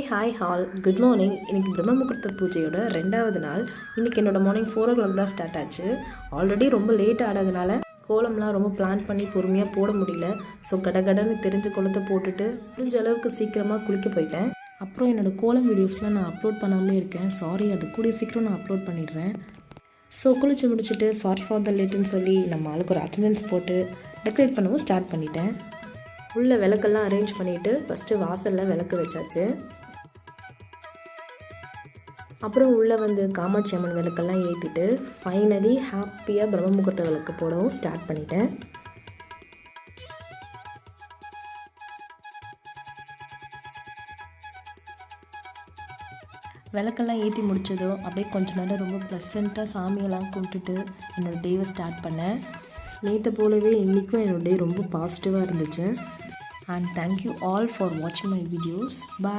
Hi hall good morning. இன்றைக்கி பிரம்ம முகூர்த்த பூஜையோட 2வது நாள். இன்றைக்கி என்னோடய மார்னிங் 4 o'clock தான் ஸ்டார்ட் ஆச்சு. ஆல்ரெடி ரொம்ப லேட் ஆனதுனால கோலம்லாம் ரொம்ப பிளான் பண்ணி பொறுமையாக போட முடியல. ஸோ கடகடன்னு தெரிஞ்ச கோலத்தை போட்டுட்டு முடிஞ்ச அளவுக்கு சீக்கிரமாக குளிக்க போயிட்டேன். அப்புறம் என்னோடய கோலம் வீடியோஸ்லாம் நான் அப்லோட் பண்ணாமலே இருக்கேன். சாரி, அது கூடிய சீக்கிரம் நான் அப்லோட் பண்ணிடுறேன். ஸோ குளிச்சு முடிச்சுட்டு சாரி ஃபார் த லேட்டுன்னு சொல்லி நம்ம ஆளுக்கு ஒரு அட்டெண்டன்ஸ் போட்டு டெக்கரேட் பண்ணவும் ஸ்டார்ட் பண்ணிட்டேன். உள்ளே விளக்கெல்லாம் அரேஞ்ச் பண்ணிவிட்டு ஃபஸ்ட்டு வாசலில் விளக்கு வச்சாச்சு. அப்புறம் உள்ளே வந்து காமாட்சி அம்மன் விளக்கெல்லாம் ஏற்றிட்டு ஃபைனலி ஹாப்பியாக பிரம்ம முகூர்த்த விளக்கு போடவும் ஸ்டார்ட் பண்ணிட்டேன். விளக்கெல்லாம் ஏற்றி முடித்ததோ அப்படியே கொஞ்ச நேரம் ரொம்ப ப்ளசண்ட்டாக சாமியெல்லாம் கும்பிட்டுட்டு என்னோடய டேவை ஸ்டார்ட் பண்ணேன். நேற்று போலவே இன்றைக்கும் என்னோடய டே ரொம்ப பாசிட்டிவாக இருந்துச்சு. அண்ட் தேங்க்யூ ஆல் ஃபார் வாட்சிங் மை வீடியோஸ். பாய்.